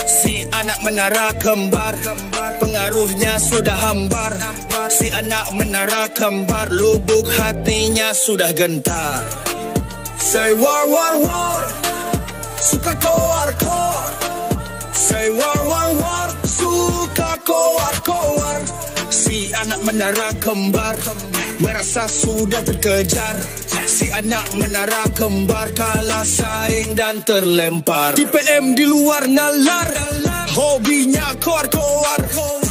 Si anak menara kembar, pengaruhnya sudah hambar. Si anak menara kembar, lubuk hatinya sudah gentar. Say war, war, war, suka kowar, kowar. Say war, war, war, suka kowar, kowar. Si anak menara kembar merasa sudah terkejar. Si anak menara kembar kalah saing dan terlempar. TPM di luar nalar, hobinya kowar-kowar.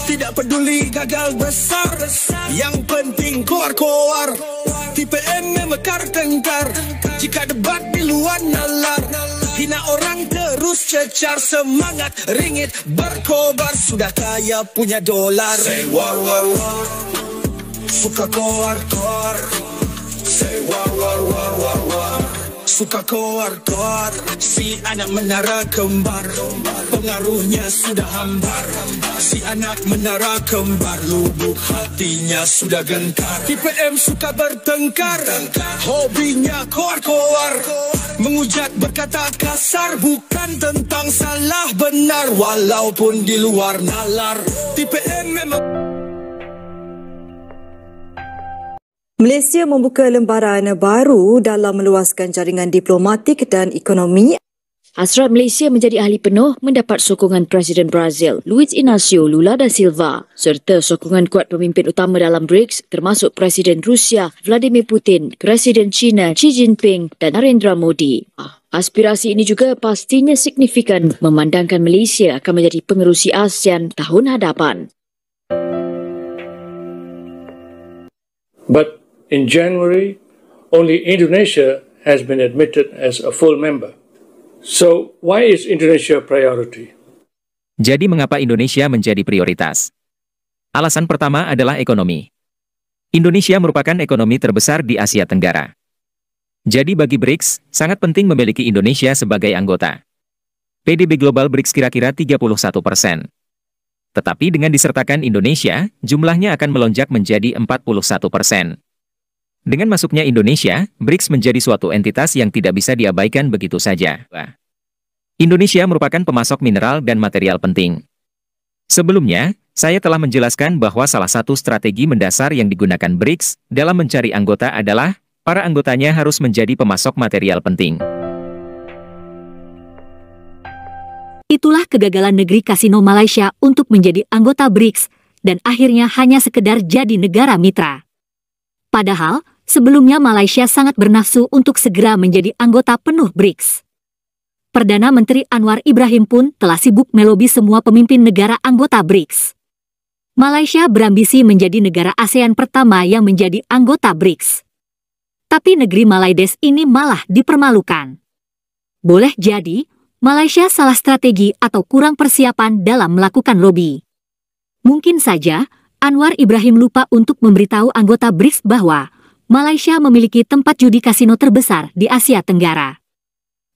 Tidak peduli gagal besar, yang penting kowar-kowar. TPM memekar tengkar, jika debat di luar nalar. Hina orang terus cecar, semangat ringit berkobar. Sudah kaya punya dolar. Say war, war, war, suka kowar-kowar. Say war, war, war, war, war, suka kowar-kowar. Si anak menara kembar, pengaruhnya sudah hambar. Si anak menara kembar, lubuk hatinya sudah gentar. TPM suka bertengkar, hobinya kowar-kowar. Mengujat berkata kasar, bukan tentang salah benar. Walaupun di luar nalar, TPM memang. Malaysia membuka lembaran baru dalam meluaskan jaringan diplomatik dan ekonomi. Hasrat Malaysia menjadi ahli penuh mendapat sokongan Presiden Brazil, Luiz Inácio Lula da Silva, serta sokongan kuat pemimpin utama dalam BRICS termasuk Presiden Rusia, Vladimir Putin, Presiden China, Xi Jinping dan Narendra Modi. Aspirasi ini juga pastinya signifikan memandangkan Malaysia akan menjadi pengerusi ASEAN tahun hadapan. But in January, only Indonesia has been admitted as a full member. So, why is Indonesia a priority? Jadi mengapa Indonesia menjadi prioritas? Alasan pertama adalah ekonomi. Indonesia merupakan ekonomi terbesar di Asia Tenggara. Jadi bagi BRICS, sangat penting memiliki Indonesia sebagai anggota. PDB global BRICS kira-kira 31%. Tetapi dengan disertakan Indonesia, jumlahnya akan melonjak menjadi 41%. Dengan masuknya Indonesia, BRICS menjadi suatu entitas yang tidak bisa diabaikan begitu saja. Indonesia merupakan pemasok mineral dan material penting. Sebelumnya, saya telah menjelaskan bahwa salah satu strategi mendasar yang digunakan BRICS dalam mencari anggota adalah para anggotanya harus menjadi pemasok material penting. Itulah kegagalan negeri kasino Malaysia untuk menjadi anggota BRICS dan akhirnya hanya sekedar jadi negara mitra. Padahal, sebelumnya Malaysia sangat bernafsu untuk segera menjadi anggota penuh BRICS. Perdana Menteri Anwar Ibrahim pun telah sibuk melobi semua pemimpin negara anggota BRICS. Malaysia berambisi menjadi negara ASEAN pertama yang menjadi anggota BRICS. Tapi negeri Malaides ini malah dipermalukan. Boleh jadi, Malaysia salah strategi atau kurang persiapan dalam melakukan lobi. Mungkin saja, Anwar Ibrahim lupa untuk memberitahu anggota BRICS bahwa Malaysia memiliki tempat judi kasino terbesar di Asia Tenggara.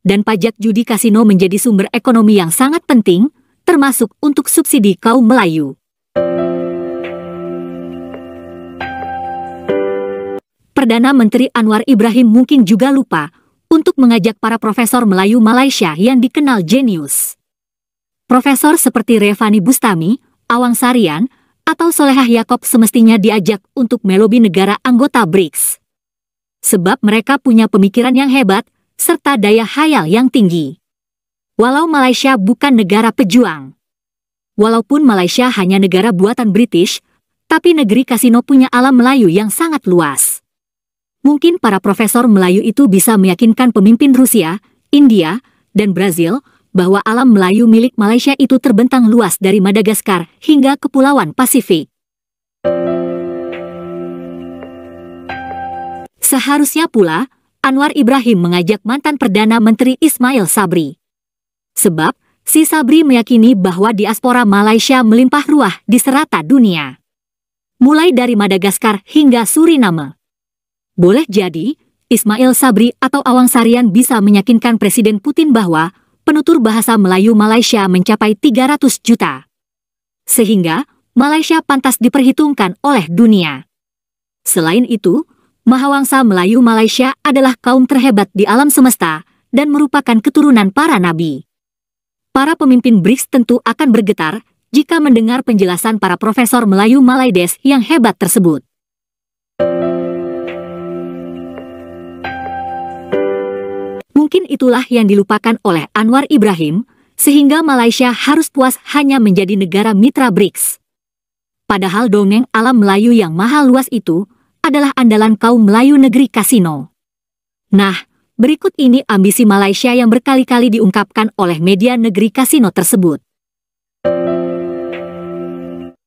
Dan pajak judi kasino menjadi sumber ekonomi yang sangat penting, termasuk untuk subsidi kaum Melayu. Perdana Menteri Anwar Ibrahim mungkin juga lupa untuk mengajak para profesor Melayu Malaysia yang dikenal jenius. Profesor seperti Revani Bustami, Awang Sarian, atau Solehah Yaakob semestinya diajak untuk melobi negara anggota BRICS. Sebab mereka punya pemikiran yang hebat, serta daya hayal yang tinggi. Walau Malaysia bukan negara pejuang. Walaupun Malaysia hanya negara buatan British, tapi negeri kasino punya alam Melayu yang sangat luas. Mungkin para profesor Melayu itu bisa meyakinkan pemimpin Rusia, India, dan Brazil bahwa alam Melayu milik Malaysia itu terbentang luas dari Madagaskar hingga Kepulauan Pasifik. Seharusnya pula, Anwar Ibrahim mengajak mantan Perdana Menteri Ismail Sabri. Sebab, si Sabri meyakini bahwa diaspora Malaysia melimpah ruah di serata dunia. Mulai dari Madagaskar hingga Suriname. Boleh jadi, Ismail Sabri atau Awang Sarian bisa meyakinkan Presiden Putin bahwa penutur bahasa Melayu Malaysia mencapai 300 juta. Sehingga, Malaysia pantas diperhitungkan oleh dunia. Selain itu, Mahawangsa Melayu Malaysia adalah kaum terhebat di alam semesta dan merupakan keturunan para nabi. Para pemimpin BRICS tentu akan bergetar jika mendengar penjelasan para profesor Melayu Malaides yang hebat tersebut. Mungkin itulah yang dilupakan oleh Anwar Ibrahim, sehingga Malaysia harus puas hanya menjadi negara mitra BRICS. Padahal dongeng alam Melayu yang maha luas itu adalah andalan kaum Melayu negeri kasino. Nah, berikut ini ambisi Malaysia yang berkali-kali diungkapkan oleh media negeri kasino tersebut.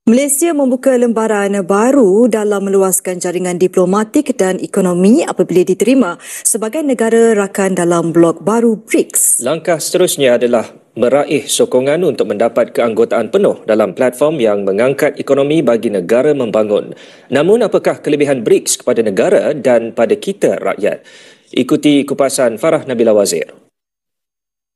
Malaysia membuka lembaran baru dalam meluaskan jaringan diplomatik dan ekonomi apabila diterima sebagai negara rakan dalam blok baru BRICS. Langkah seterusnya adalah meraih sokongan untuk mendapat keanggotaan penuh dalam platform yang mengangkat ekonomi bagi negara membangun. Namun apakah kelebihan BRICS kepada negara dan pada kita rakyat? Ikuti kupasan Farah Nabila Wazir.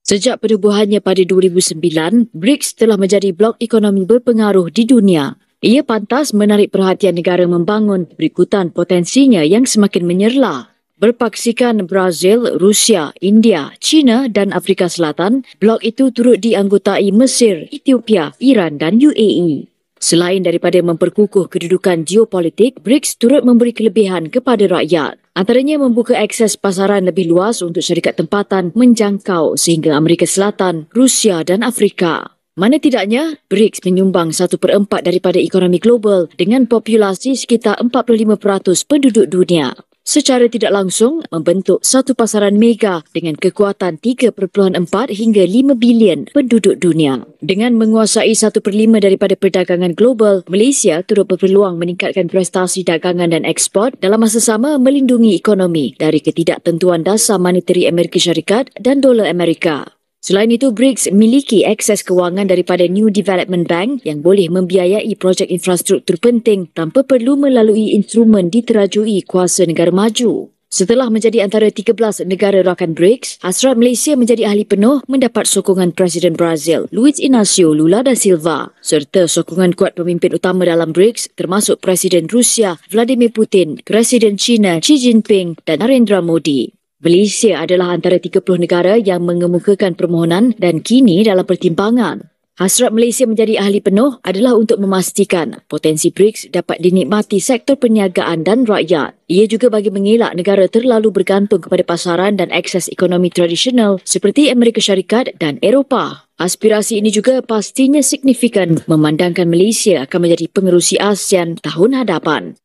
Sejak penubuhannya pada 2009, BRICS telah menjadi blok ekonomi berpengaruh di dunia. Ia pantas menarik perhatian negara membangun berikutan potensinya yang semakin menyerlah. Berpaksikan Brazil, Rusia, India, China dan Afrika Selatan, blok itu turut dianggotai Mesir, Ethiopia, Iran dan UAE. Selain daripada memperkukuh kedudukan geopolitik, BRICS turut memberi kelebihan kepada rakyat. Antaranya membuka akses pasaran lebih luas untuk syarikat tempatan menjangkau sehingga Amerika Selatan, Rusia dan Afrika. Mana tidaknya, BRICS menyumbang 1/4 daripada ekonomi global dengan populasi sekitar 45% penduduk dunia. Secara tidak langsung membentuk satu pasaran mega dengan kekuatan 3.4 hingga 5 bilion penduduk dunia. Dengan menguasai 1/5 daripada perdagangan global, Malaysia turut berpeluang meningkatkan prestasi dagangan dan ekspor dalam masa sama melindungi ekonomi dari ketidaktentuan dasar moneteri Amerika Syarikat dan dolar Amerika. Selain itu, BRICS memiliki akses kewangan daripada New Development Bank yang boleh membiayai projek infrastruktur penting tanpa perlu melalui instrumen diterajui kuasa negara maju. Setelah menjadi antara 13 negara rakan BRICS, hasrat Malaysia menjadi ahli penuh mendapat sokongan Presiden Brazil, Luiz Inacio Lula da Silva, serta sokongan kuat pemimpin utama dalam BRICS termasuk Presiden Rusia, Vladimir Putin, Presiden China, Xi Jinping dan Narendra Modi. Malaysia adalah antara 30 negara yang mengemukakan permohonan dan kini dalam pertimbangan. Hasrat Malaysia menjadi ahli penuh adalah untuk memastikan potensi BRICS dapat dinikmati sektor perniagaan dan rakyat. Ia juga bagi mengelak negara terlalu bergantung kepada pasaran dan akses ekonomi tradisional seperti Amerika Syarikat dan Eropah. Aspirasi ini juga pastinya signifikan memandangkan Malaysia akan menjadi pengerusi ASEAN tahun hadapan.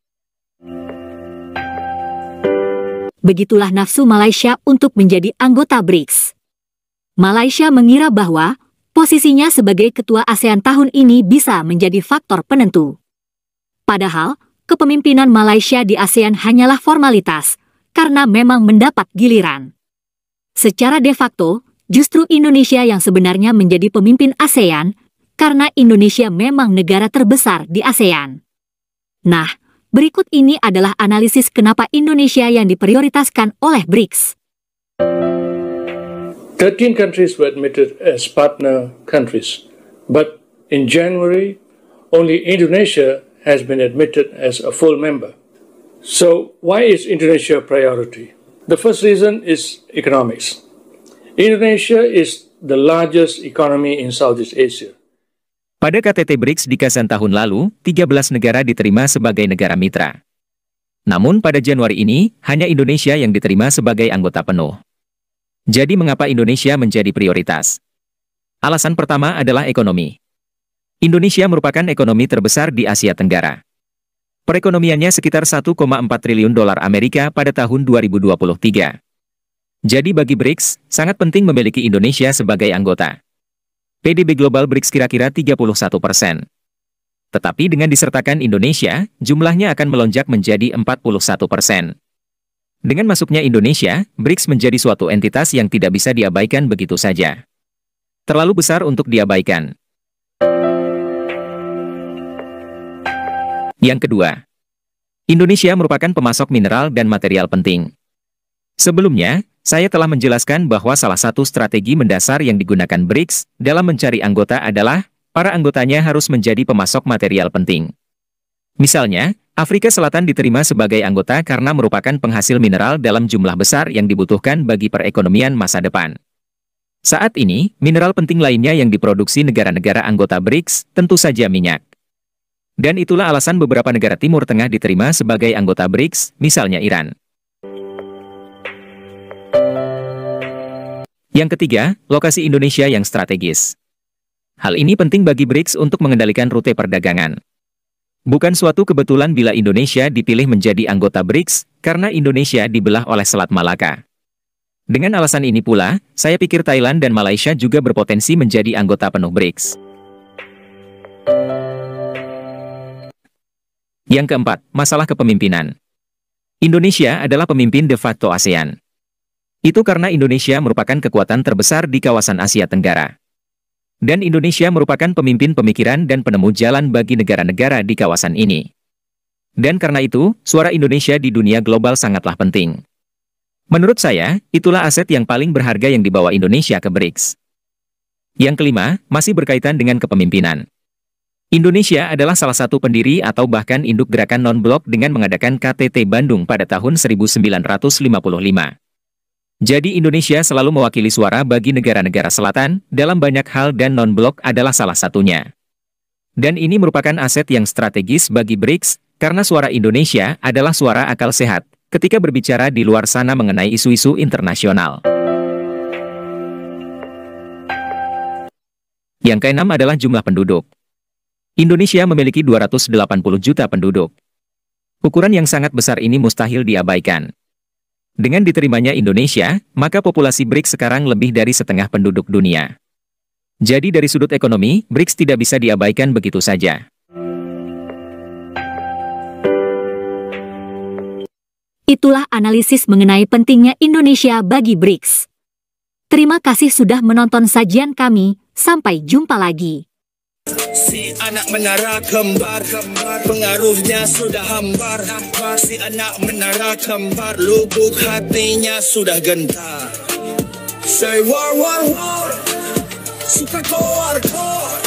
Begitulah nafsu Malaysia untuk menjadi anggota BRICS. Malaysia mengira bahwa posisinya sebagai ketua ASEAN tahun ini bisa menjadi faktor penentu. Padahal, kepemimpinan Malaysia di ASEAN hanyalah formalitas, karena memang mendapat giliran. Secara de facto, justru Indonesia yang sebenarnya menjadi pemimpin ASEAN, karena Indonesia memang negara terbesar di ASEAN. Nah, berikut ini adalah analisis kenapa Indonesia yang diprioritaskan oleh BRICS. 13 countries were admitted as partner countries, but in January, only Indonesia has been admitted as a full member. So, why is Indonesia a priority? The first reason is economics. Indonesia is the largest economy in Southeast Asia. Pada KTT BRICS di Kasan tahun lalu, 13 negara diterima sebagai negara mitra. Namun pada Januari ini, hanya Indonesia yang diterima sebagai anggota penuh. Jadi mengapa Indonesia menjadi prioritas? Alasan pertama adalah ekonomi. Indonesia merupakan ekonomi terbesar di Asia Tenggara. Perekonomiannya sekitar 1,4 triliun dolar Amerika pada tahun 2023. Jadi bagi BRICS, sangat penting memiliki Indonesia sebagai anggota. PDB global BRICS kira-kira 31%. Tetapi dengan disertakan Indonesia, jumlahnya akan melonjak menjadi 41%. Dengan masuknya Indonesia, BRICS menjadi suatu entitas yang tidak bisa diabaikan begitu saja. Terlalu besar untuk diabaikan. Yang kedua, Indonesia merupakan pemasok mineral dan material penting. Sebelumnya, saya telah menjelaskan bahwa salah satu strategi mendasar yang digunakan BRICS dalam mencari anggota adalah para anggotanya harus menjadi pemasok material penting. Misalnya, Afrika Selatan diterima sebagai anggota karena merupakan penghasil mineral dalam jumlah besar yang dibutuhkan bagi perekonomian masa depan. Saat ini, mineral penting lainnya yang diproduksi negara-negara anggota BRICS tentu saja minyak. Dan itulah alasan beberapa negara Timur Tengah diterima sebagai anggota BRICS, misalnya Iran. Yang ketiga, lokasi Indonesia yang strategis. Hal ini penting bagi BRICS untuk mengendalikan rute perdagangan. Bukan suatu kebetulan bila Indonesia dipilih menjadi anggota BRICS, karena Indonesia dibelah oleh Selat Malaka. Dengan alasan ini pula, saya pikir Thailand dan Malaysia juga berpotensi menjadi anggota penuh BRICS. Yang keempat, masalah kepemimpinan. Indonesia adalah pemimpin de facto ASEAN. Itu karena Indonesia merupakan kekuatan terbesar di kawasan Asia Tenggara. Dan Indonesia merupakan pemimpin pemikiran dan penemu jalan bagi negara-negara di kawasan ini. Dan karena itu, suara Indonesia di dunia global sangatlah penting. Menurut saya, itulah aset yang paling berharga yang dibawa Indonesia ke BRICS. Yang kelima, masih berkaitan dengan kepemimpinan. Indonesia adalah salah satu pendiri atau bahkan induk gerakan non-blok dengan mengadakan KTT Bandung pada tahun 1955. Jadi Indonesia selalu mewakili suara bagi negara-negara selatan, dalam banyak hal dan non-blok adalah salah satunya. Dan ini merupakan aset yang strategis bagi BRICS, karena suara Indonesia adalah suara akal sehat ketika berbicara di luar sana mengenai isu-isu internasional. Yang keenam adalah jumlah penduduk. Indonesia memiliki 280 juta penduduk. Ukuran yang sangat besar ini mustahil diabaikan. Dengan diterimanya Indonesia, maka populasi BRICS sekarang lebih dari setengah penduduk dunia. Jadi dari sudut ekonomi, BRICS tidak bisa diabaikan begitu saja. Itulah analisis mengenai pentingnya Indonesia bagi BRICS. Terima kasih sudah menonton sajian kami, sampai jumpa lagi. Si anak menara kembar, pengaruhnya sudah hambar. Si anak menara kembar, lubuk hatinya sudah gentar. Say war, war, war, suka koar, koar.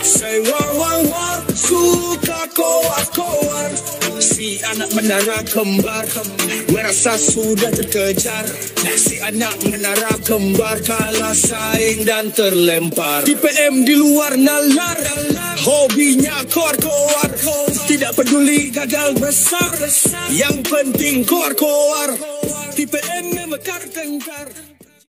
Say war, war, war, suka koar, koar. Si anak menara kembar, merasa sudah terkejar. Si anak menara kembar kalah saing dan terlempar. Di PM di luar nalar, hobinya koar-koar. Tidak peduli gagal besar, yang penting koar-koar. Di PM memekar tengkar.